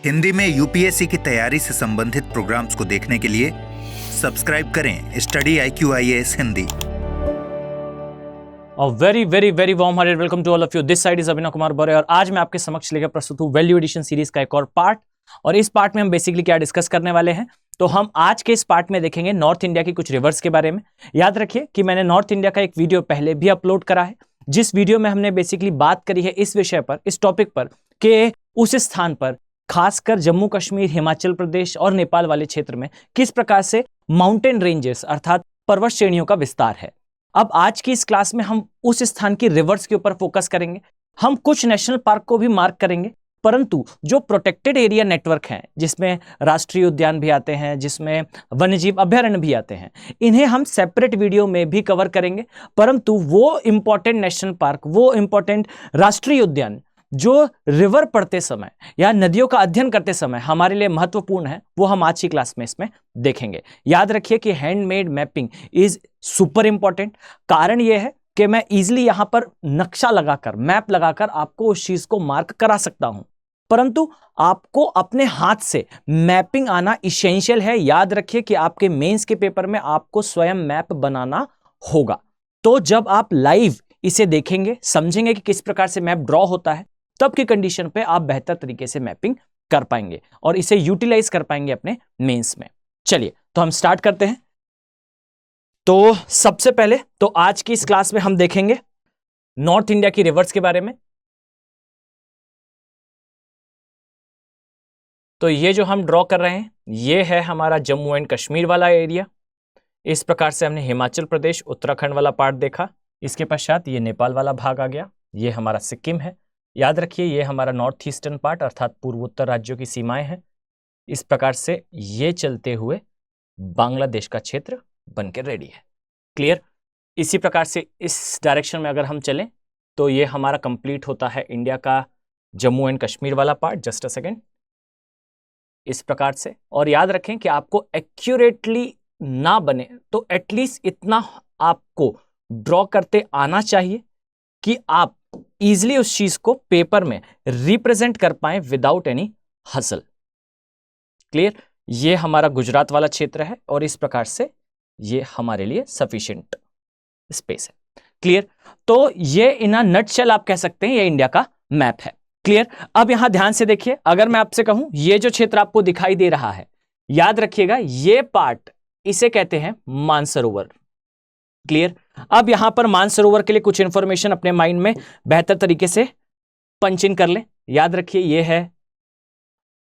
हिंदी में यूपीएससी की तैयारी से संबंधित प्रोग्राम्स को देखने के लिए सब्सक्राइब करें study IQIAS Hindi. Very very very warm hearted welcome to all of you. This side is Abhinav Kumar Baure और आज मैं आपके समक्ष लेकर प्रस्तुत हूँ वैल्यू एडिशन सीरीज का एक और पार्ट। और इस पार्ट में हम बेसिकली क्या डिस्कस करने वाले हैं, तो हम आज के इस पार्ट में देखेंगे नॉर्थ इंडिया की कुछ रिवर्स के बारे में। याद रखिए कि मैंने नॉर्थ इंडिया का एक वीडियो पहले भी अपलोड करा है, जिस वीडियो में हमने बेसिकली बात करी है इस विषय पर, इस टॉपिक पर, कि उस स्थान पर खासकर जम्मू कश्मीर, हिमाचल प्रदेश और नेपाल वाले क्षेत्र में किस प्रकार से माउंटेन रेंजेस अर्थात पर्वत श्रेणियों का विस्तार है। अब आज की इस क्लास में हम उस स्थान की रिवर्स के ऊपर फोकस करेंगे। हम कुछ नेशनल पार्क को भी मार्क करेंगे, परंतु जो प्रोटेक्टेड एरिया नेटवर्क हैं, जिसमें राष्ट्रीय उद्यान भी आते हैं, जिसमें वन्यजीव अभयारण्य भी आते हैं, इन्हें हम सेपरेट वीडियो में भी कवर करेंगे। परंतु वो इंपॉर्टेंट नेशनल पार्क, वो इंपॉर्टेंट राष्ट्रीय उद्यान जो रिवर पढ़ते समय या नदियों का अध्ययन करते समय हमारे लिए महत्वपूर्ण है, वो हम आज की क्लास में इसमें देखेंगे। याद रखिए कि handmade mapping is super important. कारण यह है कि मैं इजीली यहां पर नक्शा लगाकर, मैप लगाकर आपको उस चीज को मार्क करा सकता हूं, परंतु आपको अपने हाथ से मैपिंग आना इसेंशियल है। याद रखिए कि आपके मेंस के पेपर में आपको स्वयं मैप बनाना होगा। तो जब आप लाइव इसे देखेंगे, समझेंगे कि किस प्रकार से मैप ड्रॉ होता है, तब की कंडीशन पे आप बेहतर तरीके से मैपिंग कर पाएंगे और इसे यूटिलाइज कर पाएंगे अपने मेंस में। चलिए तो हम स्टार्ट करते हैं। तो सबसे पहले तो आज की इस क्लास में हम देखेंगे नॉर्थ इंडिया की रिवर्स के बारे में। तो ये जो हम ड्रॉ कर रहे हैं, ये है हमारा जम्मू एंड कश्मीर वाला एरिया। इस प्रकार से हमने हिमाचल प्रदेश, उत्तराखंड वाला पार्ट देखा। इसके पश्चात ये नेपाल वाला भाग आ गया, ये हमारा सिक्किम है। याद रखिए ये हमारा नॉर्थ ईस्टर्न पार्ट अर्थात पूर्वोत्तर राज्यों की सीमाएं हैं। इस प्रकार से ये चलते हुए बांग्लादेश का क्षेत्र बनकर रेडी है। क्लियर? इसी प्रकार से इस डायरेक्शन में अगर हम चलें तो ये हमारा कंप्लीट होता है इंडिया का जम्मू एंड कश्मीर वाला पार्ट। जस्ट अ सेकेंड, इस प्रकार से। और याद रखें कि आपको एक्यूरेटली ना बने तो एटलीस्ट इतना आपको ड्रॉ करते आना चाहिए कि आप इजीली उस चीज को पेपर में रिप्रेजेंट कर पाए विदाउट एनी हसल। क्लियर? ये हमारा गुजरात वाला क्षेत्र है और इस प्रकार से ये हमारे लिए सफिशिएंट स्पेस है। क्लियर? तो ये इन अ नटशेल आप कह सकते हैं ये इंडिया का मैप है। क्लियर? अब यहां ध्यान से देखिए, अगर मैं आपसे कहूं ये जो क्षेत्र आपको दिखाई दे रहा है, याद रखिएगा ये पार्ट इसे कहते हैं मानसरोवर। क्लियर? अब यहां पर मानसरोवर के लिए कुछ इंफॉर्मेशन अपने माइंड में बेहतर तरीके से पंच इन कर लें। याद रखिए ये है।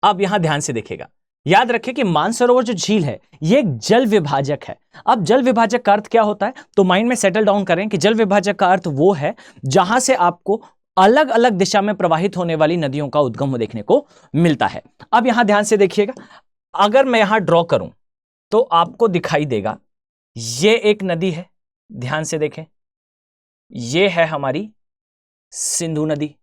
अब यहां ध्यान से देखिएगा, याद रखिए कि मानसरोवर जो झील है ये एक जल विभाजक है। अब जल विभाजक का अर्थ क्या होता है, तो माइंड में सेटल डाउन करें कि जल विभाजक का अर्थ वो है जहां से आपको अलग अलग दिशा में प्रवाहित होने वाली नदियों का उद्गम देखने को मिलता है। अब यहां ध्यान से देखिएगा, अगर मैं यहां ड्रॉ करूं तो आपको दिखाई देगा ये एक नदी है। ध्यान से देखें, ये है हमारी सिंधु नदी।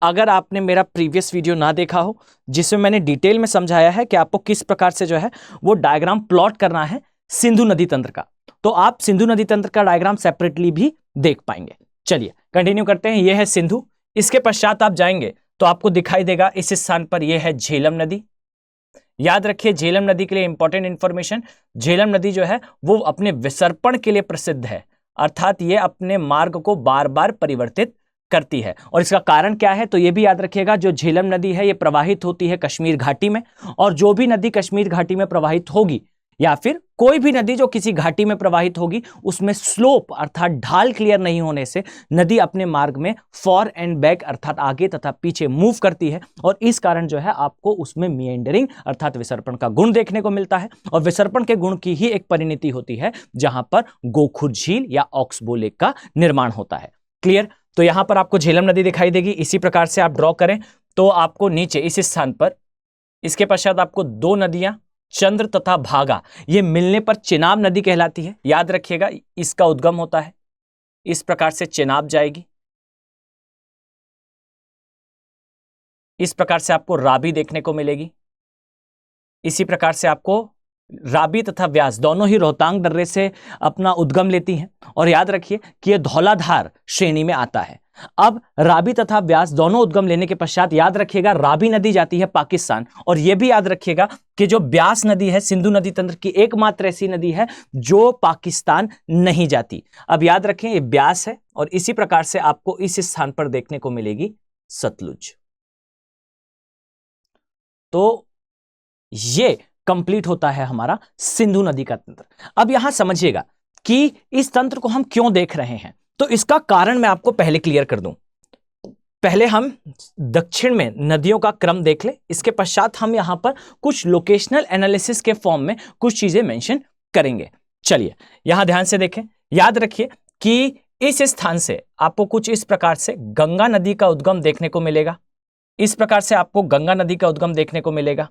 अगर आपने मेरा प्रीवियस वीडियो ना देखा हो जिसमें मैंने डिटेल में समझाया है कि आपको किस प्रकार से जो है वो डायग्राम प्लॉट करना है सिंधु नदी तंत्र का, तो आप सिंधु नदी तंत्र का डायग्राम सेपरेटली भी देख पाएंगे। चलिए कंटिन्यू करते हैं। यह है सिंधु। इसके पश्चात आप जाएंगे तो आपको दिखाई देगा इस स्थान पर यह है झेलम नदी। याद रखिए झेलम नदी के लिए इंपॉर्टेंट इंफॉर्मेशन, झेलम नदी जो है वो अपने विसर्पण के लिए प्रसिद्ध है, अर्थात ये अपने मार्ग को बार बार परिवर्तित करती है। और इसका कारण क्या है, तो ये भी याद रखिएगा, जो झेलम नदी है ये प्रवाहित होती है कश्मीर घाटी में, और जो भी नदी कश्मीर घाटी में प्रवाहित होगी या फिर कोई भी नदी जो किसी घाटी में प्रवाहित होगी, उसमें स्लोप अर्थात ढाल क्लियर नहीं होने से नदी अपने मार्ग में फॉर एंड बैक अर्थात आगे तथा पीछे मूव करती है, और इस कारण जो है आपको उसमें मिएंडरिंग अर्थात विसर्पण का गुण देखने को मिलता है। और विसर्पण के गुण की ही एक परिणति होती है जहां पर गोखुर झील या ऑक्सबो लेक का निर्माण होता है। क्लियर? तो यहां पर आपको झेलम नदी दिखाई देगी। इसी प्रकार से आप ड्रॉ करें तो आपको नीचे इस स्थान पर, इसके पश्चात आपको दो नदियां चंद्र तथा भागा ये मिलने पर चेनाब नदी कहलाती है। याद रखिएगा इसका उद्गम होता है, इस प्रकार से चेनाब जाएगी। इस प्रकार से आपको रावी देखने को मिलेगी। इसी प्रकार से आपको राबी तथा व्यास दोनों ही रोहतांग दर्रे से अपना उद्गम लेती हैं और याद रखिए कि यह धौलाधार श्रेणी में आता है। अब राबी तथा व्यास दोनों उद्गम लेने के पश्चात याद रखिएगा राबी नदी जाती है पाकिस्तान, और यह भी याद रखिएगा कि जो ब्यास नदी है सिंधु नदी तंत्र की एकमात्र ऐसी नदी है जो पाकिस्तान नहीं जाती। अब याद रखें ये ब्यास है, और इसी प्रकार से आपको इस स्थान पर देखने को मिलेगी सतलुज। तो ये कंप्लीट होता है हमारा सिंधु नदी का तंत्र। अब यहां समझिएगा कि इस तंत्र को हम क्यों देख रहे हैं, तो इसका कारण मैं आपको पहले क्लियर कर दूं। पहले हम दक्षिण में नदियों का क्रम देख ले, इसके पश्चात हम यहां पर कुछ लोकेशनल एनालिसिस के फॉर्म में कुछ चीजें मेंशन करेंगे। चलिए यहां ध्यान से देखें, याद रखिए कि इस स्थान से आपको कुछ इस प्रकार से गंगा नदी का उद्गम देखने को मिलेगा। इस प्रकार से आपको गंगा नदी का उद्गम देखने को मिलेगा।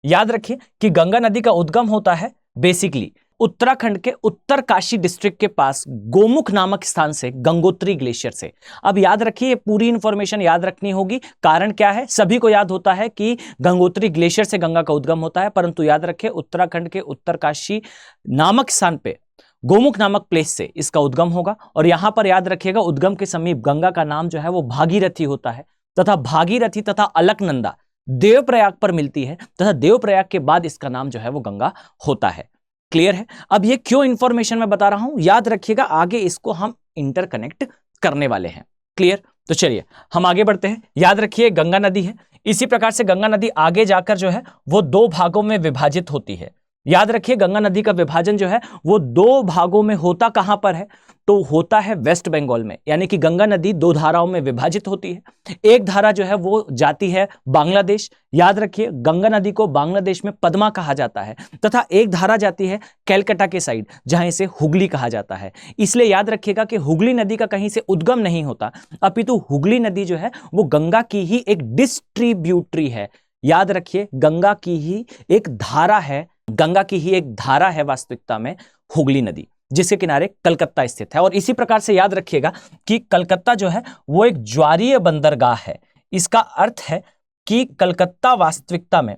याद रखिए कि गंगा नदी का उद्गम होता है बेसिकली उत्तराखंड के उत्तरकाशी डिस्ट्रिक्ट के पास गोमुख नामक स्थान से, गंगोत्री ग्लेशियर से। अब याद रखिए ये पूरी इंफॉर्मेशन याद रखनी होगी। कारण क्या है, सभी को याद होता है कि गंगोत्री ग्लेशियर से गंगा का उद्गम होता है, परंतु याद रखिए उत्तराखंड के उत्तरकाशी नामक स्थान पे गोमुख नामक प्लेस से इसका उद्गम होगा। और यहां पर याद रखिएगा उद्गम के समीप गंगा का नाम जो है वो भागीरथी होता है, तथा भागीरथी तथा अलकनंदा देवप्रयाग पर मिलती है, तथा देवप्रयाग के बाद इसका नाम जो है वो गंगा होता है। क्लियर है। अब ये क्यों इंफॉर्मेशन मैं बता रहा हूं, याद रखिएगा आगे इसको हम इंटरकनेक्ट करने वाले हैं। क्लियर। तो चलिए हम आगे बढ़ते हैं। याद रखिए गंगा नदी है, इसी प्रकार से गंगा नदी आगे जाकर जो है वो दो भागों में विभाजित होती है। याद रखिए गंगा नदी का विभाजन जो है वो दो भागों में होता कहां पर है, तो होता है वेस्ट बंगाल में। यानी कि गंगा नदी दो धाराओं में विभाजित होती है। एक धारा जो है वो जाती है बांग्लादेश, याद रखिए गंगा नदी को बांग्लादेश में पद्मा कहा जाता है, तथा एक धारा जाती है कैलकाटा के साइड जहां इसे हुगली कहा जाता है। इसलिए याद रखिएगा कि हुगली नदी का कहीं से उद्गम नहीं होता, अपितु हुगली नदी जो है वो गंगा की ही एक डिस्ट्रीब्यूटरी है। याद रखिए गंगा की ही एक धारा है, गंगा की ही एक धारा है वास्तविकता में हुगली नदी, जिसके किनारे कलकत्ता स्थित है। और इसी प्रकार से याद रखिएगा कि कलकत्ता जो है वो एक ज्वारीय बंदरगाह है। इसका अर्थ है कि कलकत्ता वास्तविकता में,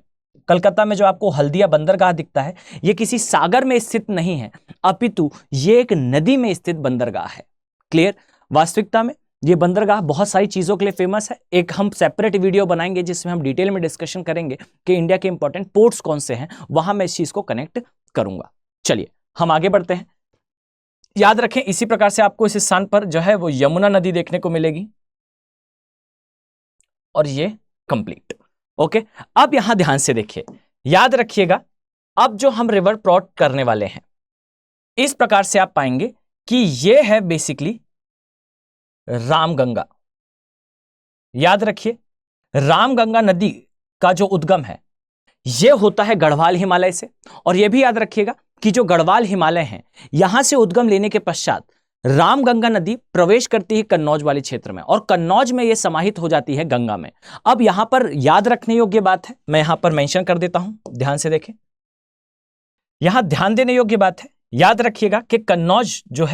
कलकत्ता में जो आपको हल्दिया बंदरगाह दिखता है ये किसी सागर में स्थित नहीं है, अपितु ये एक नदी में स्थित बंदरगाह है। क्लियर। वास्तविकता में ये बंदरगाह बहुत सारी चीजों के लिए फेमस है। एक हम सेपरेट वीडियो बनाएंगे जिसमें हम डिटेल में डिस्कशन करेंगे कि इंडिया के इंपॉर्टेंट पोर्ट्स कौन से हैं, वहां मैं इस चीज को कनेक्ट करूंगा। चलिए हम आगे बढ़ते हैं। याद रखें इसी प्रकार से आपको इस स्थान पर जो है वो यमुना नदी देखने को मिलेगी, और ये कंप्लीट। ओके। अब यहां ध्यान से देखिए, याद रखिएगा अब जो हम रिवर प्लॉट करने वाले हैं इस प्रकार से आप पाएंगे कि ये है बेसिकली रामगंगा। याद रखिए रामगंगा नदी का जो उद्गम है यह होता है गढ़वाल हिमालय से, और यह भी याद रखिएगा कि जो गढ़वाल हिमालय हैं यहां से उद्गम लेने के पश्चात रामगंगा नदी प्रवेश करती है कन्नौज वाले क्षेत्र में, और कन्नौज में यह समाहित हो जाती है गंगा में। अब यहां पर याद रखने योग्य बात है, मैं यहां पर मेंशन कर देता हूं, ध्यान से देखें। यहां ध्यान देने योग्य बात है, याद रखिएगा कि कन्नौज जो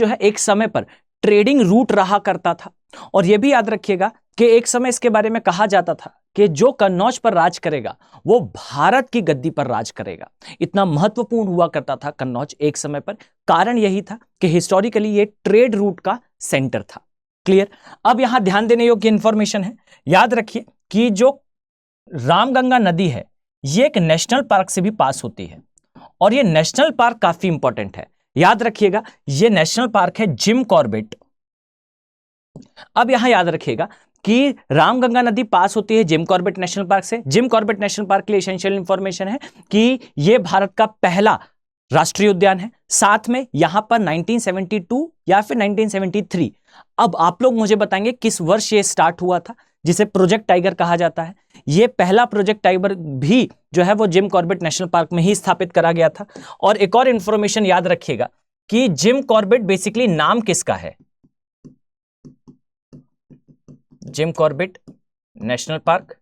है एक समय पर ट्रेडिंग रूट रहा करता था, और यह भी याद रखिएगा कि एक समय इसके बारे में कहा जाता था कि जो कन्नौज पर राज करेगा वो भारत की गद्दी पर राज करेगा। इतना महत्वपूर्ण हुआ करता था कन्नौज एक समय पर। कारण यही था कि हिस्टोरिकली ये ट्रेड रूट का सेंटर था। क्लियर। अब यहां ध्यान देने योग्य इंफॉर्मेशन है, याद रखिए कि जो रामगंगा नदी है ये एक नेशनल पार्क से भी पास होती है, और ये नेशनल पार्क काफी इंपॉर्टेंट है। याद रखिएगा ये नेशनल पार्क है जिम कॉर्बेट। अब यहां याद रखिएगा कि रामगंगा नदी पास होती है जिम कॉर्बेट नेशनल पार्क से। जिम कॉर्बेट नेशनल पार्क के लिए एसेंशियल इंफॉर्मेशन है कि यह भारत का पहला राष्ट्रीय उद्यान है। साथ में यहां पर 1972 या फिर 1973, अब आप लोग मुझे बताएंगे किस वर्ष ये स्टार्ट हुआ था, जिसे प्रोजेक्ट टाइगर कहा जाता है। यह पहला प्रोजेक्ट टाइगर भी जो है वो जिम कॉर्बेट नेशनल पार्क में ही स्थापित करा गया था। और एक और इंफॉर्मेशन याद रखिएगा कि जिम कॉर्बेट बेसिकली नाम किसका है, जिम कॉर्बेट नेशनल पार्क,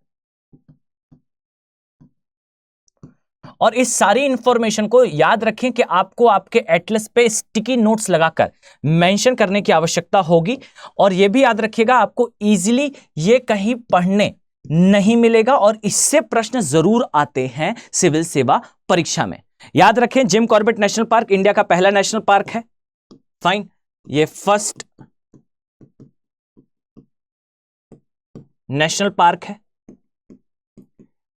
और इस सारी इंफॉर्मेशन को याद रखें कि आपको आपके एटलस पे स्टिकी नोट्स लगाकर मेंशन करने की आवश्यकता होगी। और यह भी याद रखिएगा आपको इजीली ये कहीं पढ़ने नहीं मिलेगा और इससे प्रश्न जरूर आते हैं सिविल सेवा परीक्षा में। याद रखें Jim Corbett national park India का पहला नेशनल पार्क है। फाइन, ये फर्स्ट नेशनल पार्क है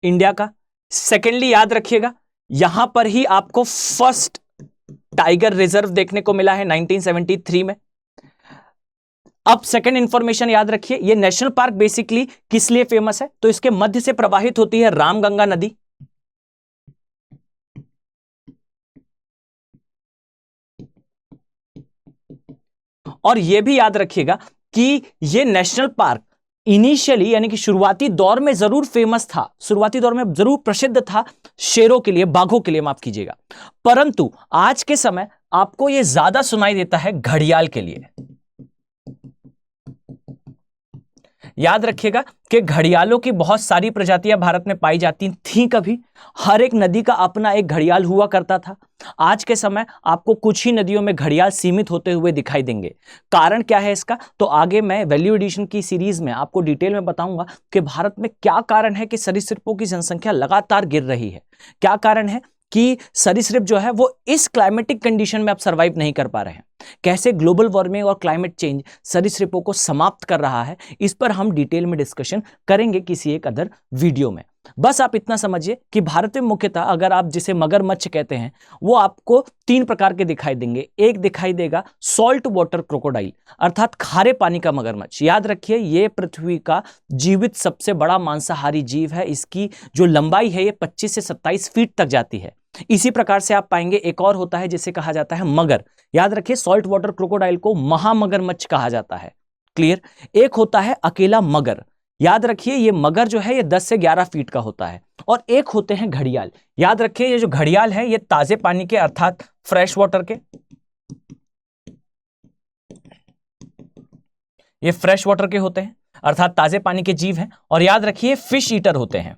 इंडिया का। सेकेंडली याद रखिएगा यहां पर ही आपको फर्स्ट टाइगर रिजर्व देखने को मिला है 1973 में। अब सेकेंड इंफॉर्मेशन याद रखिए, ये नेशनल पार्क बेसिकली किस लिए फेमस है, तो इसके मध्य से प्रवाहित होती है रामगंगा नदी। और यह भी याद रखिएगा कि यह नेशनल पार्क इनिशियली यानी कि शुरुआती दौर में जरूर फेमस था, शुरुआती दौर में जरूर प्रसिद्ध था शेरों के लिए, बाघों के लिए, माफ कीजिएगा, परंतु आज के समय आपको यह ज्यादा सुनाई देता है घड़ियाल के लिए। याद रखिएगा कि घड़ियालों की बहुत सारी प्रजातियां भारत में पाई जाती थीं कभी, हर एक नदी का अपना एक घड़ियाल हुआ करता था। आज के समय आपको कुछ ही नदियों में घड़ियाल सीमित होते हुए दिखाई देंगे। कारण क्या है इसका, तो आगे मैं वैल्यू एडिशन की सीरीज में आपको डिटेल में बताऊंगा कि भारत में क्या कारण है कि सरीसृपों की जनसंख्या लगातार गिर रही है, क्या कारण है कि सरीसृप जो है वो इस क्लाइमेटिक कंडीशन में अब सर्वाइव नहीं कर पा रहे हैं, कैसे ग्लोबल वार्मिंग और क्लाइमेट चेंज सरीसृपों को समाप्त कर रहा है। इस पर हम डिटेल में डिस्कशन करेंगे किसी एक अदर वीडियो में। बस आप इतना समझिए कि भारत में मुख्यतः अगर आप जिसे मगरमच्छ कहते हैं वो आपको 3 प्रकार के दिखाई देंगे। एक दिखाई देगा सॉल्ट वाटर क्रोकोडाइल अर्थात खारे पानी का मगरमच्छ। याद रखिए ये पृथ्वी का जीवित सबसे बड़ा मांसाहारी जीव है, इसकी जो लंबाई है ये 25 से 27 फीट तक जाती है। इसी प्रकार से आप पाएंगे एक और होता है जिसे कहा जाता है मगर। याद रखिए सॉल्ट वाटर क्रोकोडाइल को महामगरमच्छ कहा जाता है। क्लियर। एक होता है अकेला मगर, याद रखिए ये मगर जो है ये 10 से 11 फीट का होता है। और एक होते हैं घड़ियाल। याद रखिए ये जो घड़ियाल है ये ताजे पानी के अर्थात फ्रेश वाटर के, ये फ्रेश वाटर के होते हैं अर्थात ताजे पानी के जीव हैं। और याद रखिए फिश ईटर होते हैं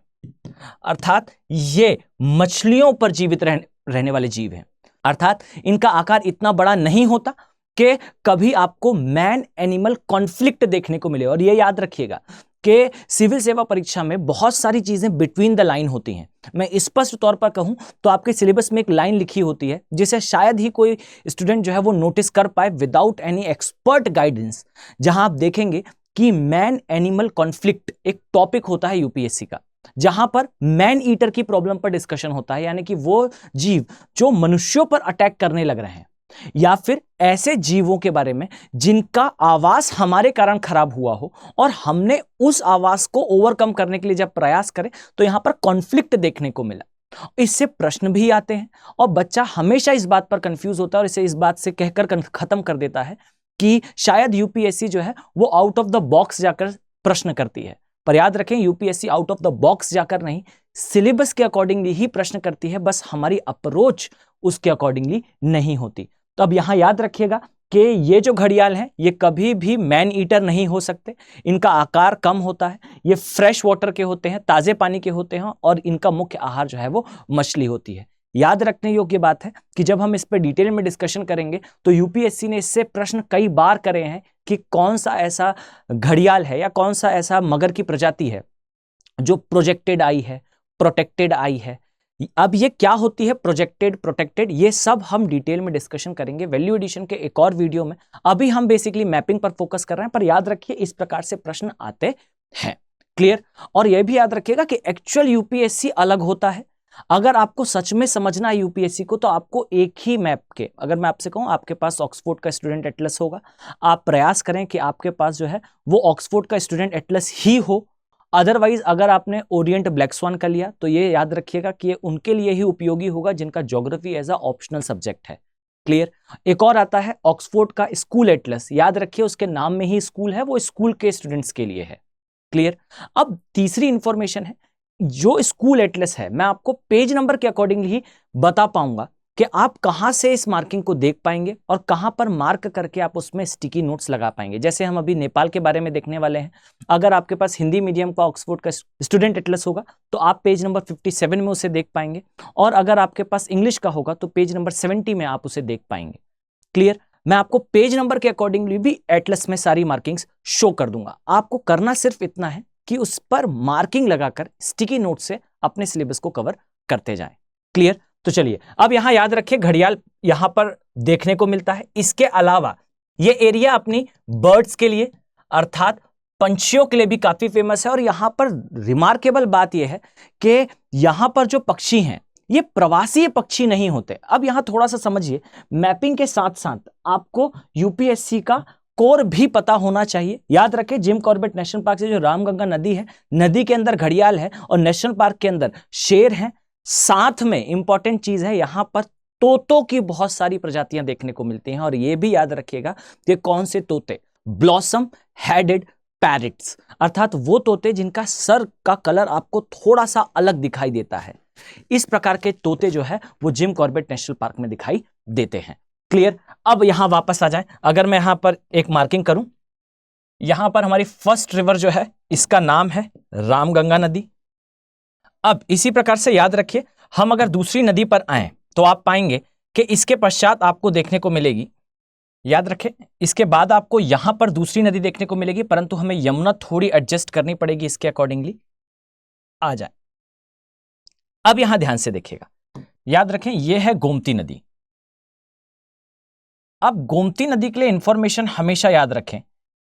अर्थात ये मछलियों पर जीवित रहने वाले जीव हैं, अर्थात इनका आकार इतना बड़ा नहीं होता कि कभी आपको मैन एनिमल कॉन्फ्लिक्ट देखने को मिले। और ये याद रखिएगा कि सिविल सेवा परीक्षा में बहुत सारी चीजें बिटवीन द लाइन होती हैं। मैं स्पष्ट तौर पर कहूं तो आपके सिलेबस में एक लाइन लिखी होती है जिसे शायद ही कोई स्टूडेंट जो है वो नोटिस कर पाए विदाउट एनी एक्सपर्ट गाइडेंस, जहां आप देखेंगे कि मैन एनिमल कॉन्फ्लिक्ट एक टॉपिक होता है यूपीएससी का, जहां पर मैन ईटर की प्रॉब्लम पर डिस्कशन होता है, यानी कि वो जीव जो मनुष्यों पर अटैक करने लग रहे हैं या फिर ऐसे जीवों के बारे में जिनका आवास हमारे कारण खराब हुआ हो और हमने उस आवास को ओवरकम करने के लिए जब प्रयास करें तो यहां पर कॉन्फ्लिक्ट देखने को मिला। इससे प्रश्न भी आते हैं और बच्चा हमेशा इस बात पर कंफ्यूज होता है और इसे इस बात से कहकर खत्म कर देता है कि शायद यूपीएससी जो है वो आउट ऑफ द बॉक्स जाकर प्रश्न करती है। पर याद रखें UPSC out of the box जाकर नहीं, सिलेबस के अकॉर्डिंगली ही प्रश्न करती है, बस हमारी अप्रोच उसके अकॉर्डिंगली नहीं होती। तो अब यहां याद रखिएगा कि ये जो घड़ियाल हैं ये कभी भी मैन ईटर नहीं हो सकते, इनका आकार कम होता है, ये फ्रेश वाटर के होते हैं, ताजे पानी के होते हैं और इनका मुख्य आहार जो है वो मछली होती है। याद रखने योग्य बात है कि जब हम इस पर डिटेल में डिस्कशन करेंगे तो यूपीएससी ने इससे प्रश्न कई बार करे हैं कि कौन सा ऐसा घड़ियाल है या कौन सा ऐसा मगर की प्रजाति है जो प्रोजेक्टेड आई है, प्रोटेक्टेड आई है। अब ये क्या होती है प्रोजेक्टेड, प्रोटेक्टेड, ये सब हम डिटेल में डिस्कशन करेंगे वैल्यू एडिशन के एक और वीडियो में। अभी हम बेसिकली मैपिंग पर फोकस कर रहे हैं, पर याद रखिए इस प्रकार से प्रश्न आते हैं। क्लियर। और यह भी याद रखिएगा कि एक्चुअल यूपीएससी अलग होता है। अगर आपको सच में समझना है यूपीएससी को तो आपको एक ही मैप के, अगर मैं आपसे कहूं आपके पास ऑक्सफोर्ड का स्टूडेंट एटलस होगा, आप प्रयास करें कि आपके पास जो है वो ऑक्सफोर्ड का स्टूडेंट एटलस ही हो। अदरवाइज अगर आपने ओरिएंट ब्लैक स्वान का लिया तो ये याद रखिएगा कि ये उनके लिए ही उपयोगी होगा जिनका geography as a optional subject है। क्लियर। एक और आता है ऑक्सफोर्ड का स्कूल एटलस, याद रखिए उसके नाम में ही स्कूल है, वो स्कूल के स्टूडेंट्स के लिए है। क्लियर। अब तीसरी इंफॉर्मेशन है, जो स्कूल एटलस है मैं आपको पेज नंबर के अकॉर्डिंगली ही बता पाऊंगा कि आप कहां से इस मार्किंग को देख पाएंगे और कहां पर मार्क करके आप उसमें स्टिकी नोट्स लगा पाएंगे। जैसे हम अभी नेपाल के बारे में देखने वाले हैं। अगर आपके पास हिंदी मीडियम का ऑक्सफोर्ड का स्टूडेंट एटलस होगा तो आप पेज नंबर 57 में उसे देख पाएंगे, और अगर आपके पास इंग्लिश का होगा तो पेज नंबर 70 में आप उसे देख पाएंगे। क्लियर? मैं आपको पेज नंबर के अकॉर्डिंगली भी एटलस में सारी मार्किंग्स शो कर दूंगा। आपको करना सिर्फ इतना है कि उस पर मार्किंग लगाकर स्टिकी नोट से अपने सिलेबस को कवर करते जाएं। क्लियर? तो चलिए, अब यहां याद रखिए घड़ियाल यहां पर देखने को मिलता है। इसके अलावा ये एरिया अपनी बर्ड्स के लिए अर्थात पंछियों के लिए भी काफी फेमस है, और यहां पर रिमार्केबल बात यह है कि यहां पर जो पक्षी हैं ये प्रवासी पक्षी नहीं होते। अब यहां थोड़ा सा समझिए, मैपिंग के साथ साथ आपको यूपीएससी का कोर भी पता होना चाहिए। याद रखें, जिम कॉर्बेट नेशनल पार्क से जो रामगंगा नदी है, नदी के अंदर घड़ियाल है और नेशनल पार्क के अंदर शेर है। साथ में इंपॉर्टेंट चीज है, यहां पर तोतों की बहुत सारी प्रजातियां देखने को मिलती हैं, और यह भी याद रखिएगा कि कौन से तोते, ब्लॉसम हेडेड पैरेट्स, अर्थात वो तोते जिनका सर का कलर आपको थोड़ा सा अलग दिखाई देता है। इस प्रकार के तोते जो है वो जिम कॉर्बेट नेशनल पार्क में दिखाई देते हैं। क्लियर? अब यहां वापस आ जाए, अगर मैं यहां पर एक मार्किंग करूं, यहां पर हमारी फर्स्ट रिवर जो है इसका नाम है रामगंगा नदी। अब इसी प्रकार से याद रखिए, हम अगर दूसरी नदी पर आए तो आप पाएंगे कि इसके पश्चात आपको देखने को मिलेगी, याद रखें, इसके बाद आपको यहां पर दूसरी नदी देखने को मिलेगी, परंतु हमें यमुना थोड़ी एडजस्ट करनी पड़ेगी इसके अकॉर्डिंगली। आ जाए, अब यहां ध्यान से देखिएगा, याद रखें यह है गोमती नदी। अब गोमती नदी के लिए इंफॉर्मेशन हमेशा याद रखें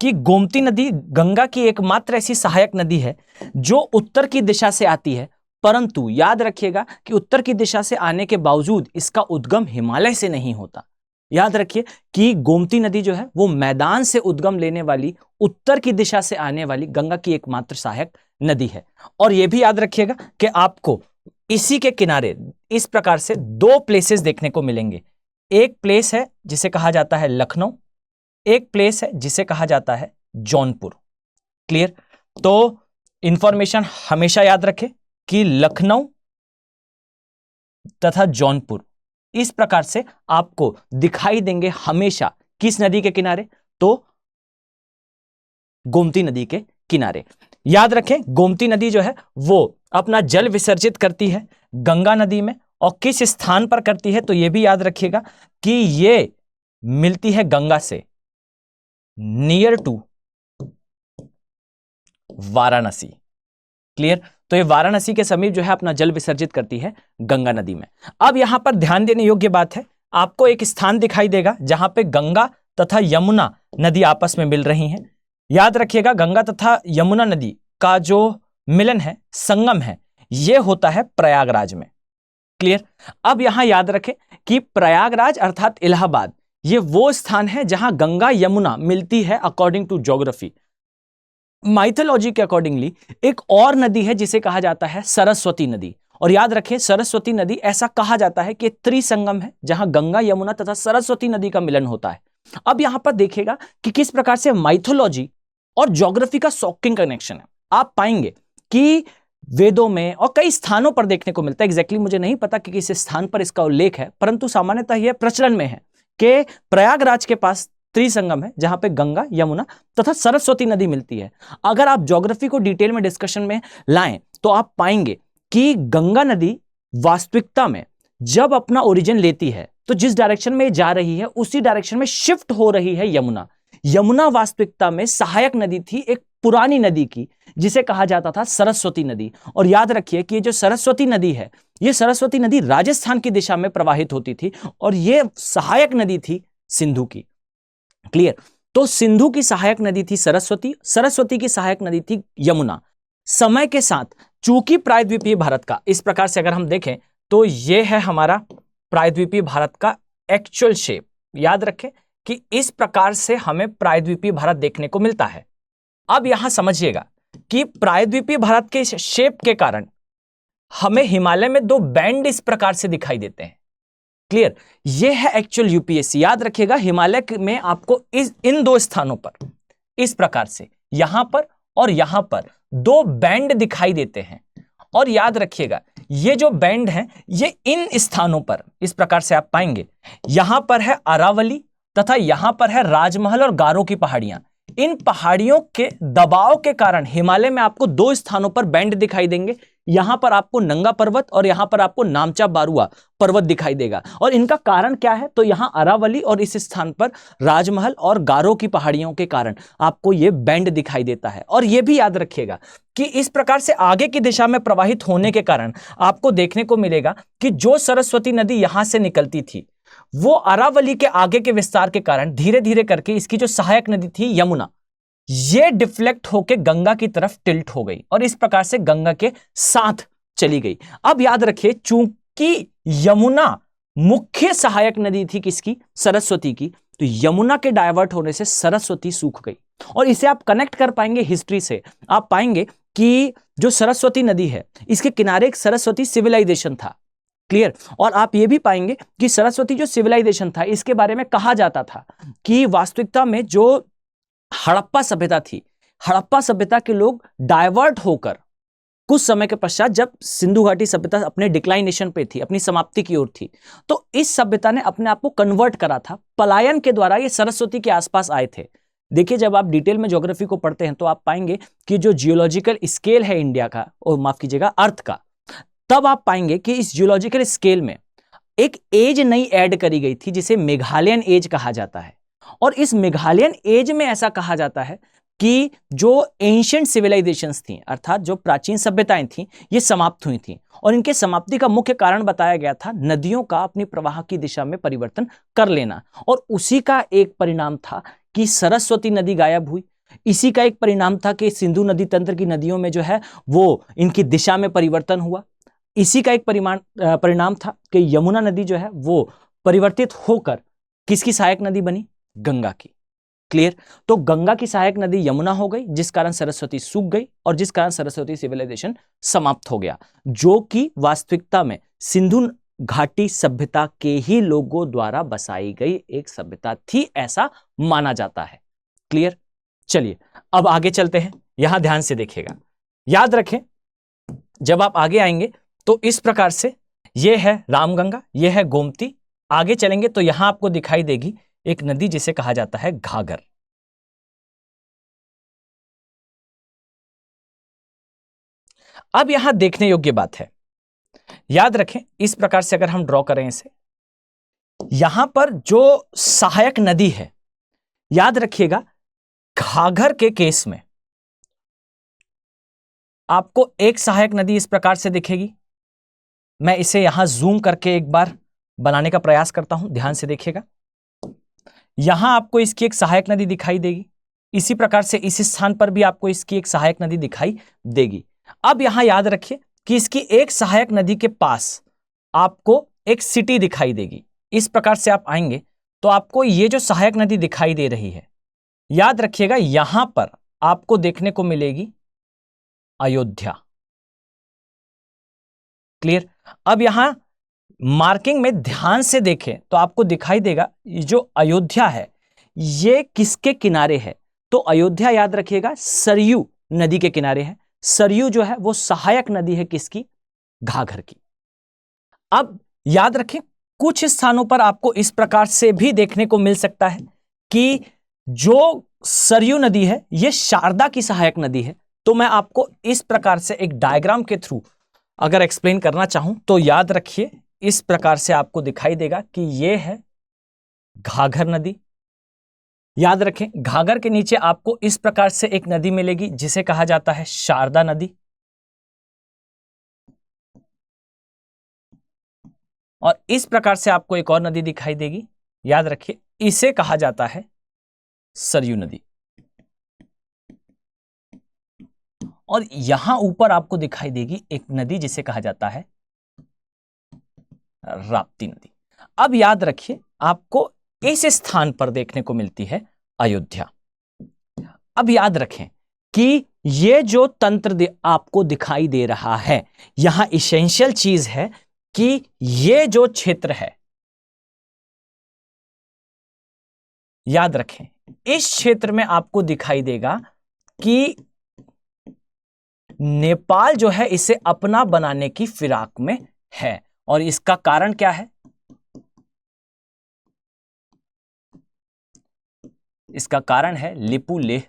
कि गोमती नदी गंगा की एकमात्र ऐसी सहायक नदी है जो उत्तर की दिशा से आती है, परंतु याद रखिएगा कि उत्तर की दिशा से आने के बावजूद इसका उद्गम हिमालय से नहीं होता। याद रखिए कि गोमती नदी जो है वो मैदान से उद्गम लेने वाली, उत्तर की दिशा से आने वाली गंगा की एकमात्र सहायक नदी है। और यह भी याद रखिएगा कि आपको इसी के किनारे इस प्रकार से दो प्लेसेस देखने को मिलेंगे। एक प्लेस है जिसे कहा जाता है लखनऊ, एक प्लेस है जिसे कहा जाता है जौनपुर। क्लियर? तो इंफॉर्मेशन हमेशा याद रखें कि लखनऊ तथा जौनपुर इस प्रकार से आपको दिखाई देंगे हमेशा किस नदी के किनारे? तो गोमती नदी के किनारे। याद रखें, गोमती नदी जो है वो अपना जल विसर्जित करती है गंगा नदी में, और किस स्थान पर करती है तो यह भी याद रखिएगा कि यह मिलती है गंगा से नियर टू वाराणसी। क्लियर? तो ये वाराणसी के समीप जो है अपना जल विसर्जित करती है गंगा नदी में। अब यहां पर ध्यान देने योग्य बात है, आपको एक स्थान दिखाई देगा जहां पे गंगा तथा यमुना नदी आपस में मिल रही हैं। याद रखिएगा, गंगा तथा यमुना नदी का जो मिलन है, संगम है, यह होता है प्रयागराज में। क्लियर? अब यहां याद रखें कि प्रयागराज अर्थात इलाहाबाद, ये वो स्थान है जहां गंगा यमुना मिलती है अकॉर्डिंग टू ज्योग्राफी। माइथोलॉजी के अकॉर्डिंगली एक और नदी है जिसे कहा जाता है सरस्वती नदी, और याद रखें सरस्वती नदी ऐसा कहा जाता है कि त्रिसंगम है जहां गंगा यमुना तथा सरस्वती नदी का मिलन होता है। अब यहां पर देखिएगा कि किस प्रकार से माइथोलॉजी और ज्योग्राफी का शॉकिंग कनेक्शन है। आप पाएंगे कि वेदों में और कई स्थानों पर देखने को मिलता है, एग्जैक्टली मुझे नहीं पता कि किस स्थान पर इसका उल्लेख है, परंतु सामान्यतः यह प्रचलन में है कि प्रयागराज के पास त्रिसंगम है जहां पे गंगा यमुना तथा सरस्वती नदी मिलती है। अगर आप ज्योग्राफी को डिटेल में डिस्कशन में लाएं तो आप पाएंगे कि गंगा नदी वास्तविकता में जब अपना ओरिजिन लेती है तो जिस डायरेक्शन में जा रही है उसी डायरेक्शन में शिफ्ट हो रही है यमुना। यमुना वास्तविकता में सहायक नदी थी एक पुरानी नदी की जिसे कहा जाता था सरस्वती नदी। और याद रखिए कि ये जो सरस्वती नदी है, ये सरस्वती नदी राजस्थान की दिशा में प्रवाहित होती थी और ये सहायक नदी थी सिंधु की। क्लियर? तो सिंधु की सहायक नदी थी सरस्वती, सरस्वती की सहायक नदी थी यमुना। समय के साथ चूंकि प्रायद्वीपीय भारत का इस प्रकार से अगर हम देखें तो यह है हमारा प्रायद्वीपीय भारत का एक्चुअल शेप। याद रखें कि इस प्रकार से हमें प्रायद्वीपीय भारत देखने को मिलता है। अब यहां समझिएगा कि प्रायद्वीपीय भारत के शेप के कारण हमें हिमालय में दो बैंड इस प्रकार से दिखाई देते हैं। क्लियर? यह है एक्चुअल यूपीएससी। याद रखिएगा हिमालय में आपको इन दो स्थानों पर इस प्रकार से यहां पर और यहां पर दो बैंड दिखाई देते हैं। और याद रखिएगा ये जो बैंड है ये इन स्थानों पर इस प्रकार से आप पाएंगे, यहां पर है अरावली तथा यहां पर है राजमहल और गारो की पहाड़ियां। इन पहाड़ियों के दबाव के कारण हिमालय में आपको दो स्थानों पर बैंड दिखाई देंगे, यहां पर आपको नंगा पर्वत और यहां पर आपको नामचा बारुआ पर्वत दिखाई देगा। और इनका कारण क्या है, तो यहां अरावली और इस स्थान पर राजमहल और गारो की पहाड़ियों के कारण आपको यह बैंड दिखाई देता है। और यह भी याद रखिएगा कि इस प्रकार से आगे की दिशा में प्रवाहित होने के कारण आपको देखने को मिलेगा कि जो सरस्वती नदी यहां से निकलती थी वो अरावली के आगे के विस्तार के कारण धीरे धीरे करके इसकी जो सहायक नदी थी यमुना, ये डिफ्लेक्ट होकर गंगा की तरफ टिल्ट हो गई और इस प्रकार से गंगा के साथ चली गई। अब याद रखिए चूंकि यमुना मुख्य सहायक नदी थी किसकी, सरस्वती की, तो यमुना के डाइवर्ट होने से सरस्वती सूख गई। और इसे आप कनेक्ट कर पाएंगे हिस्ट्री से, आप पाएंगे कि जो सरस्वती नदी है इसके किनारे एक सरस्वती सिविलाइजेशन था, क्लियर। और आप ये भी पाएंगे कि सरस्वती जो सिविलाइजेशन था इसके बारे में कहा जाता था कि वास्तविकता में जो हड़प्पा सभ्यता थी, हड़प्पा सभ्यता के लोग डाइवर्ट होकर कुछ समय के पश्चात जब सिंधु घाटी सभ्यता अपने डिक्लाइनेशन पे थी, अपनी समाप्ति की ओर थी, तो इस सभ्यता ने अपने आप को कन्वर्ट करा था, पलायन के द्वारा ये सरस्वती के आसपास आए थे। देखिए जब आप डिटेल में ज्योग्राफी को पढ़ते हैं तो आप पाएंगे कि जो जियोलॉजिकल स्केल है इंडिया का, और माफ कीजिएगा अर्थ का, तब आप पाएंगे कि इस जियोलॉजिकल स्केल में एक एज नई ऐड करी गई थी जिसे मेघालयन एज कहा जाता है। और इस मेघालयन एज में ऐसा कहा जाता है कि जो एंशिएंट सिविलाइजेशंस थी, अर्थात जो प्राचीन सभ्यताएं थीं, ये समाप्त हुई थीं। और इनके समाप्ति का मुख्य कारण बताया गया था नदियों का अपनी प्रवाह की दिशा में परिवर्तन कर लेना। और उसी का एक परिणाम था कि सरस्वती नदी गायब हुई। इसी का एक परिणाम था कि सिंधु नदी तंत्र की नदियों में जो है वो इनकी दिशा में परिवर्तन हुआ। इसी का एक परिणाम था कि यमुना नदी जो है वो परिवर्तित होकर किसकी सहायक नदी बनी, गंगा की, क्लियर। तो गंगा की सहायक नदी यमुना हो गई, जिस कारण सरस्वती सूख गई और जिस कारण सरस्वती सिविलाइजेशन समाप्त हो गया, जो कि वास्तविकता में सिंधु घाटी सभ्यता के ही लोगों द्वारा बसाई गई एक सभ्यता थी, ऐसा माना जाता है, क्लियर। चलिए अब आगे चलते हैं, यहां ध्यान से देखिएगा, याद रखें जब आप आगे आएंगे तो इस प्रकार से ये है रामगंगा, ये है गोमती। आगे चलेंगे तो यहां आपको दिखाई देगी एक नदी जिसे कहा जाता है घाघर। अब यहां देखने योग्य बात है, याद रखें इस प्रकार से अगर हम ड्रॉ करें इसे, यहां पर जो सहायक नदी है, याद रखिएगा घाघर के केस में आपको एक सहायक नदी इस प्रकार से दिखेगी। मैं इसे यहां जूम करके एक बार बनाने का प्रयास करता हूं, ध्यान से देखिएगा। यहां आपको इसकी एक सहायक नदी दिखाई देगी, इसी प्रकार से इस स्थान पर भी आपको इसकी एक सहायक नदी दिखाई देगी। अब यहां याद रखिए कि इसकी एक सहायक नदी के पास आपको एक सिटी दिखाई देगी। इस प्रकार से आप आएंगे तो आपको ये जो सहायक नदी दिखाई दे रही है, याद रखिएगा यहां पर आपको देखने को मिलेगी अयोध्या, क्लियर। अब यहां मार्किंग में ध्यान से देखें तो आपको दिखाई देगा ये जो अयोध्या है ये किसके किनारे है, तो अयोध्या याद रखिएगा सरयू नदी के किनारे है। सरयू जो है वो सहायक नदी है किसकी, घाघर की। अब याद रखें कुछ स्थानों पर आपको इस प्रकार से भी देखने को मिल सकता है कि जो सरयू नदी है ये शारदा की सहायक नदी है। तो मैं आपको इस प्रकार से एक डायग्राम के थ्रू अगर एक्सप्लेन करना चाहूं तो याद रखिए इस प्रकार से आपको दिखाई देगा कि यह है घाघर नदी। याद रखें घाघर के नीचे आपको इस प्रकार से एक नदी मिलेगी जिसे कहा जाता है शारदा नदी, और इस प्रकार से आपको एक और नदी दिखाई देगी, याद रखिए इसे कहा जाता है सरयू नदी। और यहां ऊपर आपको दिखाई देगी एक नदी जिसे कहा जाता है राप्ती नदी। अब याद रखिए आपको इस स्थान पर देखने को मिलती है अयोध्या। अब याद रखें कि ये जो तंत्र आपको दिखाई दे रहा है, यहां इसेंशियल चीज है कि ये जो क्षेत्र है, याद रखें इस क्षेत्र में आपको दिखाई देगा कि नेपाल जो है इसे अपना बनाने की फिराक में है। और इसका कारण क्या है? इसका कारण है लिपुलेह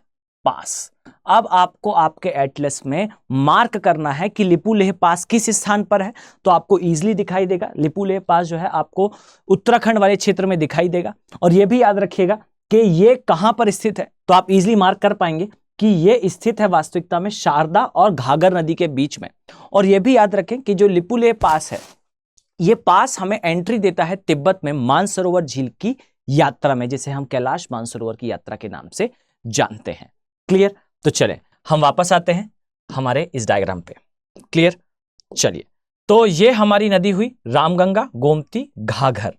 पास। अब आपको आपके एटलस में मार्क करना है कि लिपुलेह पास किस स्थान पर है, तो आपको इजीली दिखाई देगा। लिपुलेह पास जो है आपको उत्तराखंड वाले क्षेत्र में दिखाई देगा। और यह भी याद रखिएगा कि ये कहां पर स्थित है, तो आप इजीली मार्क कर पाएंगे कि ये स्थित है वास्तविकता में शारदा और घाघर नदी के बीच में। और यह भी याद रखें कि जो लिपुलेह पास है, ये पास हमें एंट्री देता है तिब्बत में मानसरोवर झील की यात्रा में, जिसे हम कैलाश मानसरोवर की यात्रा के नाम से जानते हैं। क्लियर? तो चलें हम वापस आते हैं हमारे इस डायग्राम पे। क्लियर? चलिए, तो ये हमारी नदी हुई रामगंगा, गोमती, घाघर।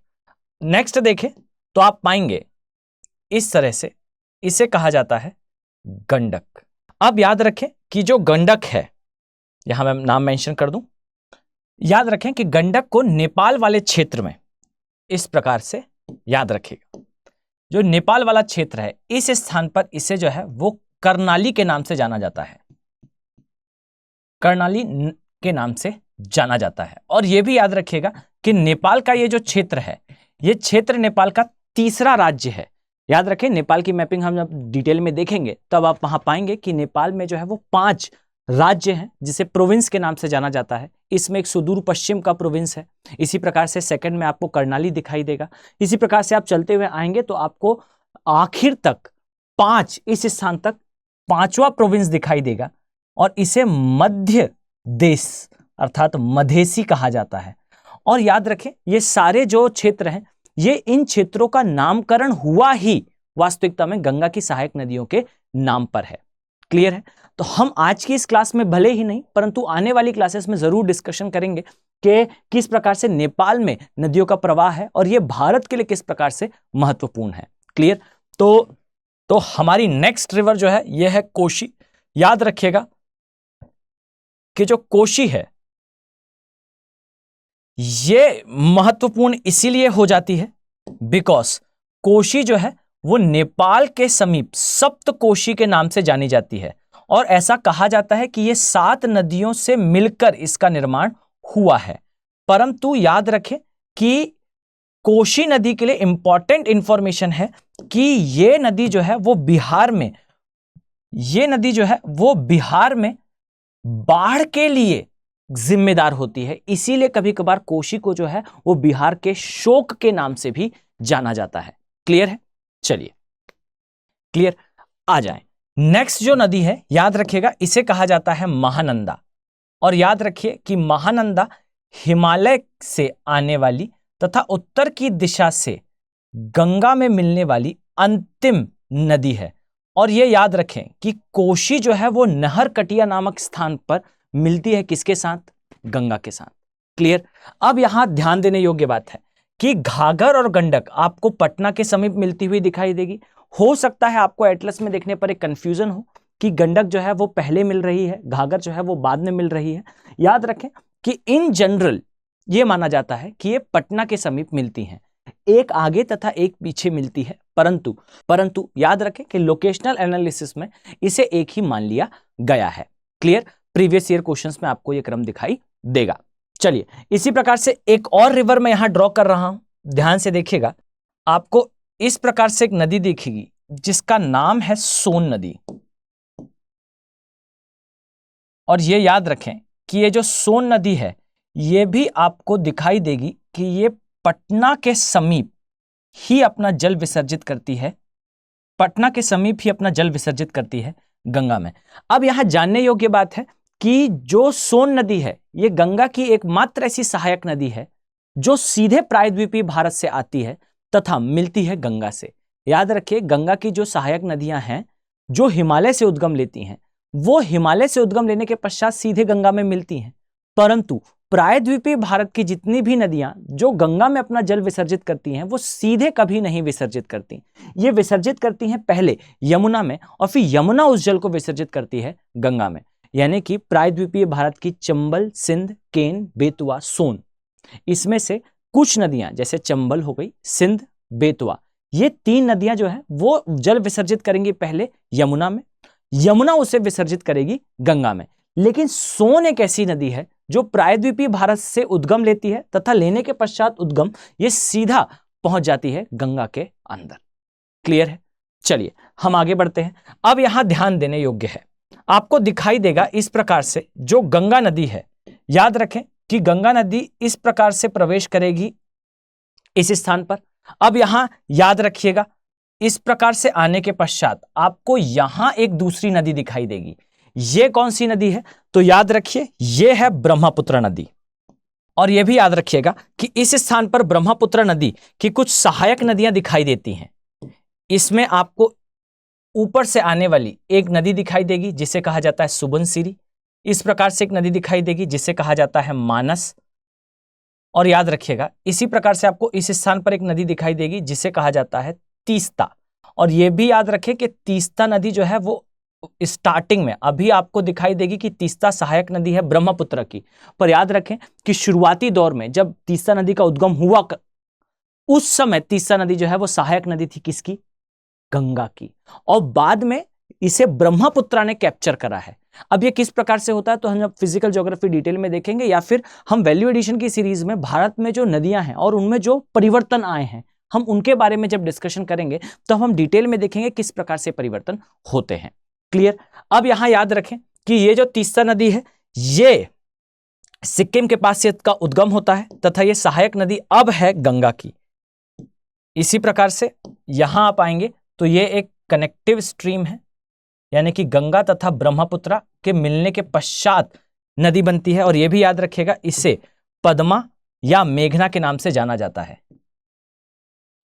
नेक्स्ट देखें तो आप पाएंगे इस तरह से, इसे कहा जाता है गंडक। अब याद रखें कि जो गंडक है, यहां मैं नाम मेंशन कर दूं, याद रखें कि गंडक को नेपाल वाले क्षेत्र में इस प्रकार से याद रखिएगा। जो नेपाल वाला क्षेत्र है, इस स्थान पर इसे जो है वो कर्णाली के नाम से जाना जाता है। कर्णाली के नाम से जाना जाता है। और यह भी याद रखिएगा कि नेपाल का ये जो क्षेत्र है, ये क्षेत्र नेपाल का तीसरा राज्य है। याद रखें, नेपाल की मैपिंग हम जब डिटेल में देखेंगे तब आप वहां पाएंगे कि नेपाल में जो है वो 5 राज्य हैं, जिसे प्रोविंस के नाम से जाना जाता है। इसमें एक सुदूर पश्चिम का प्रोविंस है। इसी प्रकार से सेकंड में आपको कर्णाली दिखाई देगा। इसी प्रकार से आप चलते हुए आएंगे तो आपको आखिर तक 5, इस स्थान तक 5वां प्रोविंस दिखाई देगा। और इसे मध्य देश अर्थात मधेसी कहा जाता है। और याद रखें, ये सारे जो क्षेत्र हैं, ये इन क्षेत्रों का नामकरण हुआ ही वास्तविकता में गंगा की सहायक नदियों के नाम पर है। क्लियर है? तो हम आज की इस क्लास में भले ही नहीं, परंतु आने वाली क्लासेस में जरूर डिस्कशन करेंगे कि किस प्रकार से नेपाल में नदियों का प्रवाह है और यह भारत के लिए किस प्रकार से महत्वपूर्ण है। क्लियर? तो हमारी नेक्स्ट रिवर जो है यह है कोशी। याद रखिएगा कि जो कोशी है ये महत्वपूर्ण इसीलिए हो जाती है बिकॉज कोशी जो है वो नेपाल के समीप सप्तकोशी के नाम से जानी जाती है। और ऐसा कहा जाता है कि ये 7 नदियों से मिलकर इसका निर्माण हुआ है। परंतु याद रखें कि कोशी नदी के लिए इंपॉर्टेंट इंफॉर्मेशन है कि ये नदी जो है वो बिहार में, ये नदी जो है वो बिहार में बाढ़ के लिए जिम्मेदार होती है। इसीलिए कभी कभार कोशी को जो है वो बिहार के शोक के नाम से भी जाना जाता है। क्लियर है? चलिए क्लियर, आ जाएं। नेक्स्ट जो नदी है याद रखिएगा, इसे कहा जाता है महानंदा। और याद रखिए कि महानंदा हिमालय से आने वाली तथा उत्तर की दिशा से गंगा में मिलने वाली अंतिम नदी है। और यह याद रखें कि कोशी जो है वो नहरकटिया नामक स्थान पर मिलती है किसके साथ? गंगा के साथ। क्लियर? अब यहां ध्यान देने योग्य बात है कि घाघर और गंडक आपको पटना के समीप मिलती हुई दिखाई देगी। हो सकता है आपको एटलस में देखने पर एक कंफ्यूजन हो कि गंडक जो है वो पहले मिल रही है, घाघर जो है वो बाद में मिल रही है। याद रखें कि इन जनरल ये माना जाता है कि ये पटना के समीप मिलती हैं, एक आगे तथा एक पीछे मिलती है। परंतु याद रखें कि लोकेशनल एनालिसिस में इसे एक ही मान लिया गया है। क्लियर? प्रीवियस ईयर क्वेश्चंस में आपको यह क्रम दिखाई देगा। चलिए, इसी प्रकार से एक और रिवर मैं यहां ड्रॉ कर रहा हूं, ध्यान से देखिएगा। आपको इस प्रकार से एक नदी दिखेगी जिसका नाम है सोन नदी। और यह याद रखें कि ये जो सोन नदी है ये भी आपको दिखाई देगी कि ये पटना के समीप ही अपना जल विसर्जित करती है, पटना के समीप ही अपना जल विसर्जित करती है गंगा में। अब यहां जानने योग्य बात है कि जो सोन नदी है ये गंगा की एकमात्र ऐसी सहायक नदी है जो सीधे प्रायद्वीपीय भारत से आती है तथा मिलती है गंगा से। याद रखिए, गंगा की जो सहायक नदियां हैं जो हिमालय से उद्गम लेती हैं, वो हिमालय से उद्गम लेने के पश्चात सीधे गंगा में मिलती हैं। परंतु प्रायद्वीपीय भारत की जितनी भी नदियां जो गंगा में अपना जल विसर्जित करती हैं वो सीधे कभी नहीं विसर्जित करती। ये विसर्जित करती हैं पहले यमुना में और फिर यमुना उस जल को विसर्जित करती है गंगा में। यानी कि प्रायद्वीपीय भारत की चंबल, सिंध, केन, बेतवा, सोन, इसमें से कुछ नदियां जैसे चंबल हो गई, सिंध, बेतवा, ये 3 नदियां जो है वो जल विसर्जित करेंगी पहले यमुना में, यमुना उसे विसर्जित करेगी गंगा में। लेकिन सोन एक ऐसी नदी है जो प्रायद्वीपीय भारत से उद्गम लेती है तथा लेने के पश्चात उद्गम ये सीधा पहुंच जाती है गंगा के अंदर। क्लियर है? चलिए हम आगे बढ़ते हैं। अब यहां ध्यान देने योग्य है, आपको दिखाई देगा इस प्रकार से जो गंगा नदी है, याद रखें कि गंगा नदी इस प्रकार से प्रवेश करेगी इस स्थान पर। अब यहां याद रखिएगा, इस प्रकार से आने के पश्चात आपको यहां एक दूसरी नदी दिखाई देगी। ये कौन सी नदी है? तो याद रखिए ये है ब्रह्मपुत्र नदी। और यह भी याद रखिएगा कि इस स्थान पर ब्रह्मपुत्र नदी की कुछ सहायक नदियां दिखाई देती हैं। इसमें आपको ऊपर से आने वाली एक नदी दिखाई देगी जिसे कहा जाता है सुबनसिरी। इस प्रकार से एक नदी दिखाई देगी जिसे कहा जाता है मानस। और याद रखिएगा इसी प्रकार से आपको इस स्थान पर एक नदी दिखाई देगी जिसे कहा जाता है तीस्ता। और यह भी याद रखें कि तीस्ता नदी जो है वो स्टार्टिंग में अभी आपको दिखाई देगी कि तीस्ता सहायक नदी है ब्रह्मपुत्र की, पर याद रखें कि शुरुआती दौर में जब तीस्ता नदी का उद्गम हुआ उस समय तीस्ता नदी जो है वो सहायक नदी थी किसकी? गंगा की। और बाद में इसे ब्रह्मपुत्र ने कैप्चर करा है। अब ये किस प्रकार से होता है तो हम जब फिजिकल ज्योग्राफी डिटेल में देखेंगे या फिर हम वैल्यू एडिशन की सीरीज में भारत में जो नदियां हैं और उनमें जो परिवर्तन आए हैं हम उनके बारे में जब डिस्कशन करेंगे तो हम डिटेल में देखेंगे किस प्रकार से परिवर्तन होते हैं। क्लियर? अब यहां याद रखें कि ये जो तीस्ता नदी है ये सिक्किम के पास से इसका उद्गम होता है तथा ये सहायक नदी अब है गंगा की। इसी प्रकार से यहां आप आएंगे तो ये एक कनेक्टिव स्ट्रीम है, यानी कि गंगा तथा ब्रह्मपुत्र के मिलने के पश्चात नदी बनती है। और यह भी याद रखिएगा इसे पद्मा या मेघना के नाम से जाना जाता है।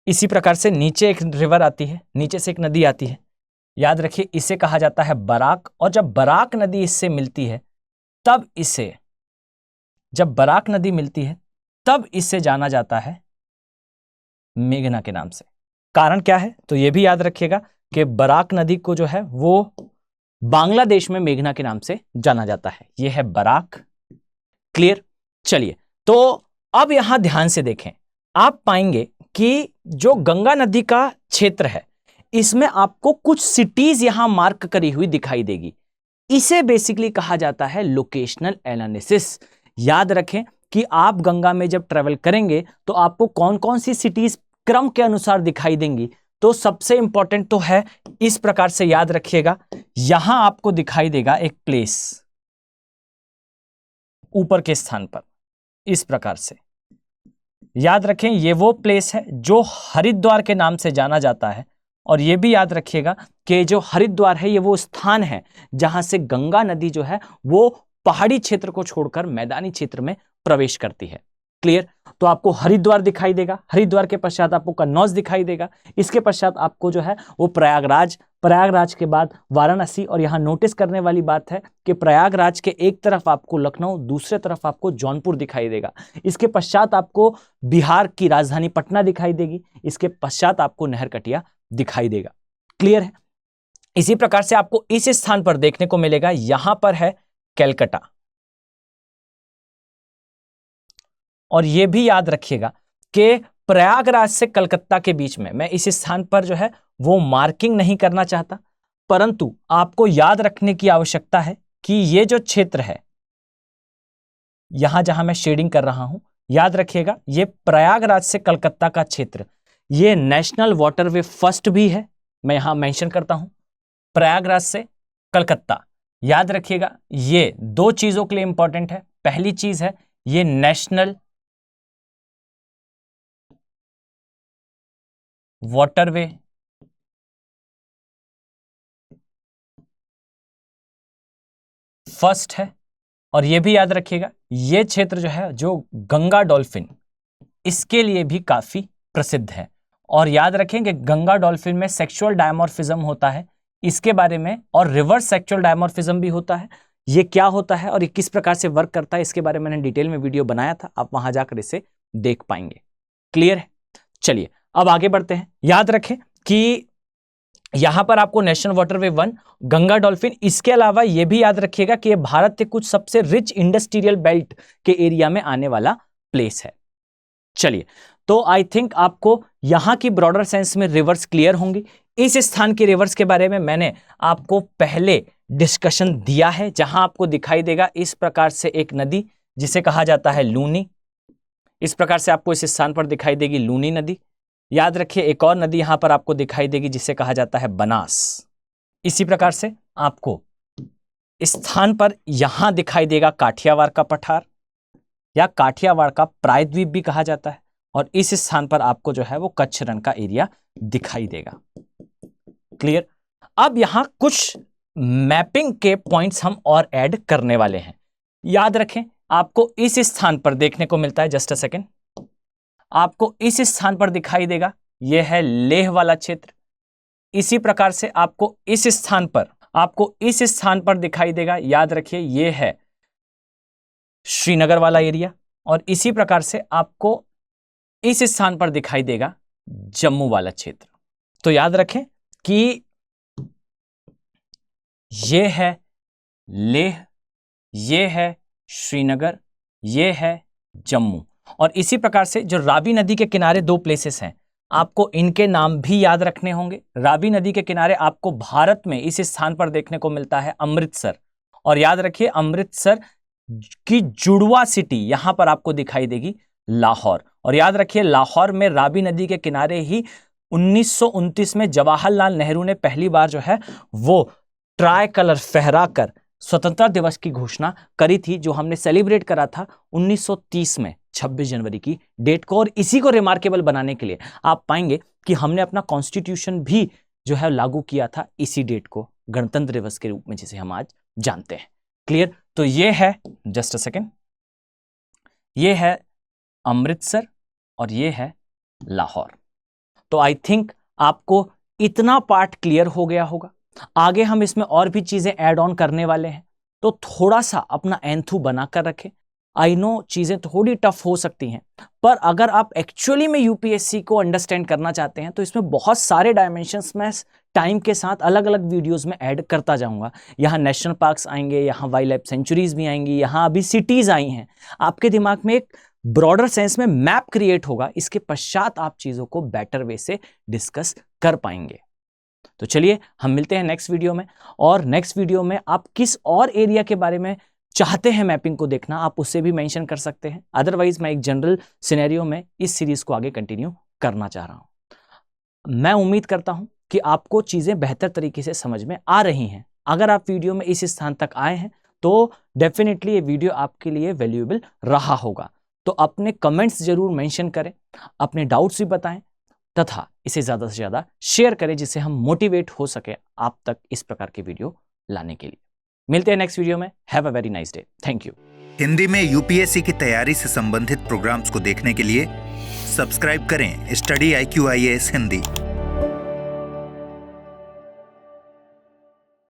इसी प्रकार से नीचे एक रिवर आती है, नीचे से एक नदी आती है, याद रखिए इसे कहा जाता है बराक। और जब बराक नदी इससे मिलती है तब इसे जाना जाता है मेघना के नाम से। कारण क्या है तो यह भी याद रखिएगा कि बराक नदी को जो है वो बांग्लादेश में मेघना के नाम से जाना जाता है। यह है बराक। क्लियर? चलिए तो अब यहां ध्यान से देखें, आप पाएंगे कि जो गंगा नदी का क्षेत्र है इसमें आपको कुछ सिटीज यहां मार्क करी हुई दिखाई देगी। इसे बेसिकली कहा जाता है लोकेशनल एनालिसिस। याद रखें कि आप गंगा में जब ट्रेवल करेंगे तो आपको कौन कौन सी सिटीज क्रम के अनुसार दिखाई देंगी। तो सबसे इंपॉर्टेंट तो है इस प्रकार से याद रखिएगा, यहां आपको दिखाई देगा एक प्लेस ऊपर के स्थान पर। इस प्रकार से याद रखें ये वो प्लेस है जो हरिद्वार के नाम से जाना जाता है। और यह भी याद रखिएगा कि जो हरिद्वार है ये वो स्थान है जहां से गंगा नदी जो है वो पहाड़ी क्षेत्र को छोड़कर मैदानी क्षेत्र में प्रवेश करती है। क्लियर? तो आपको हरिद्वार दिखाई देगा, हरिद्वार के पश्चात आपको कन्नौज दिखाई देगा, इसके पश्चात आपको जो है वो प्रयागराज के बाद वाराणसी। और यहां नोटिस करने वाली बात है कि प्रयागराज के एक तरफ आपको लखनऊ, दूसरे तरफ आपको जौनपुर दिखाई देगा। इसके पश्चात आपको बिहार की राजधानी पटना दिखाई देगी, इसके पश्चात आपको नहरकटिया दिखाई देगा। क्लियर है? इसी प्रकार से आपको इस स्थान पर देखने को मिलेगा, यहां पर है कैलकाटा। और यह भी याद रखिएगा कि प्रयागराज से कलकत्ता के बीच में मैं इस स्थान पर जो है वो मार्किंग नहीं करना चाहता, परंतु आपको याद रखने की आवश्यकता है कि ये जो क्षेत्र है यहां जहां मैं शेडिंग कर रहा हूं, याद रखिएगा ये प्रयागराज से कलकत्ता का क्षेत्र, ये नेशनल वाटरवे फर्स्ट भी है। मैं यहां मेंशन करता हूं प्रयागराज से कलकत्ता। याद रखिएगा ये दो चीजों के लिए इंपॉर्टेंट है। पहली चीज है ये नेशनल वाटरवे फर्स्ट है। और यह भी याद रखिएगा यह क्षेत्र जो है जो गंगा डॉल्फिन इसके लिए भी काफी प्रसिद्ध है। और याद रखें कि गंगा डॉल्फिन में सेक्सुअल डायमॉर्फिज्म होता है इसके बारे में, और रिवर्स सेक्सुअल डायमॉर्फिज्म भी होता है। ये क्या होता है और ये किस प्रकार से वर्क करता है इसके बारे में मैंने डिटेल में वीडियो बनाया था, आप वहां जाकर इसे देख पाएंगे। क्लियर है? चलिए अब आगे बढ़ते हैं। याद रखें कि यहां पर आपको नेशनल वाटरवे 1 गंगा डॉल्फिन, इसके अलावा यह भी याद रखिएगा कि यह भारत के कुछ सबसे रिच इंडस्ट्रियल बेल्ट के एरिया में आने वाला प्लेस है। चलिए तो आई थिंक आपको यहां की ब्रॉडर सेंस में रिवर्स क्लियर होंगी। इस स्थान के रिवर्स के बारे में मैंने आपको पहले डिस्कशन दिया है, जहां आपको दिखाई देगा इस प्रकार से एक नदी जिसे कहा जाता है लूनी। इस प्रकार से आपको इस स्थान पर दिखाई देगी लूनी नदी। याद रखिए एक और नदी यहां पर आपको दिखाई देगी जिसे कहा जाता है बनास। इसी प्रकार से आपको इस स्थान पर यहां दिखाई देगा काठियावाड़ का पठार या काठियावाड़ का प्रायद्वीप भी कहा जाता है, और इस स्थान पर आपको जो है वो कच्छ रण का एरिया दिखाई देगा। क्लियर। अब यहां कुछ मैपिंग के पॉइंट्स हम और ऐड करने वाले हैं। याद रखें आपको इस स्थान पर देखने को मिलता है, जस्ट अ सेकेंड, आपको इस स्थान पर दिखाई देगा यह है लेह वाला क्षेत्र। इसी प्रकार से आपको इस स्थान पर दिखाई देगा, याद रखिए यह है श्रीनगर वाला एरिया, और इसी प्रकार से आपको इस स्थान पर दिखाई देगा जम्मू वाला क्षेत्र। तो याद रखें कि यह है लेह, यह है श्रीनगर, यह है जम्मू, और इसी प्रकार से जो रावी नदी के किनारे दो प्लेसेस हैं आपको इनके नाम भी याद रखने होंगे। रावी नदी के किनारे आपको भारत में इस स्थान पर देखने को मिलता है अमृतसर, और याद रखिए अमृतसर की जुड़वा सिटी यहां पर आपको दिखाई देगी लाहौर, और याद रखिए लाहौर में रावी नदी के किनारे ही 1929 में जवाहरलाल नेहरू ने पहली बार जो है वो ट्राई कलर फहराकर स्वतंत्रता दिवस की घोषणा करी थी, जो हमने सेलिब्रेट करा था 1930 में 26 जनवरी की डेट को। और इसी को रिमार्केबल बनाने के लिए आप पाएंगे कि हमने अपना कॉन्स्टिट्यूशन भी जो है लागू किया था इसी डेट को, गणतंत्र दिवस के रूप में जिसे हम आज जानते हैं। क्लियर। तो ये है, जस्ट अ सेकेंड, ये है अमृतसर और ये है लाहौर। तो आई थिंक आपको इतना पार्ट क्लियर हो गया होगा। आगे हम इसमें और भी चीजें ऐड ऑन करने वाले हैं, तो थोड़ा सा अपना एंथू बनाकर रखें। आई नो चीजें थोड़ी टफ हो सकती हैं, पर अगर आप एक्चुअली में यूपीएससी को अंडरस्टैंड करना चाहते हैं तो इसमें बहुत सारे डायमेंशंस में टाइम के साथ अलग अलग वीडियोस में ऐड करता जाऊंगा। यहाँ नेशनल पार्क्स आएंगे, यहाँ वाइल्ड लाइफ सेंचुरीज भी आएंगी, यहाँ अभी सिटीज आई हैं। आपके दिमाग में एक ब्रॉडर सेंस में मैप क्रिएट होगा, इसके पश्चात आप चीजों को बेटर वे से डिस्कस कर पाएंगे। तो चलिए हम मिलते हैं नेक्स्ट वीडियो में, और नेक्स्ट वीडियो में आप किस और एरिया के बारे में चाहते हैं मैपिंग को देखना, आप उससे भी मेंशन कर सकते हैं। अदरवाइज मैं एक जनरल सिनेरियो में इस सीरीज को आगे कंटिन्यू करना चाह रहा हूं। मैं उम्मीद करता हूं कि आपको चीजें बेहतर तरीके से समझ में आ रही हैं। अगर आप वीडियो में इस स्थान तक आए हैं तो डेफिनेटली ये वीडियो आपके लिए वैल्यूएबल रहा होगा। तो अपने कमेंट्स जरूर मेंशन करें, अपने डाउट्स भी बताएं, तथा इसे ज्यादा से ज्यादा शेयर करें जिससे हम मोटिवेट हो सके आप तक इस प्रकार की वीडियो लाने के लिए। मिलते हैं नेक्स्ट वीडियो में। Have a very nice day. Thank you. Hindi में यूपीएससी की तैयारी से संबंधित प्रोग्राम्स को देखने के लिए सब्सक्राइब करें स्टडी IQ IAS हिंदी।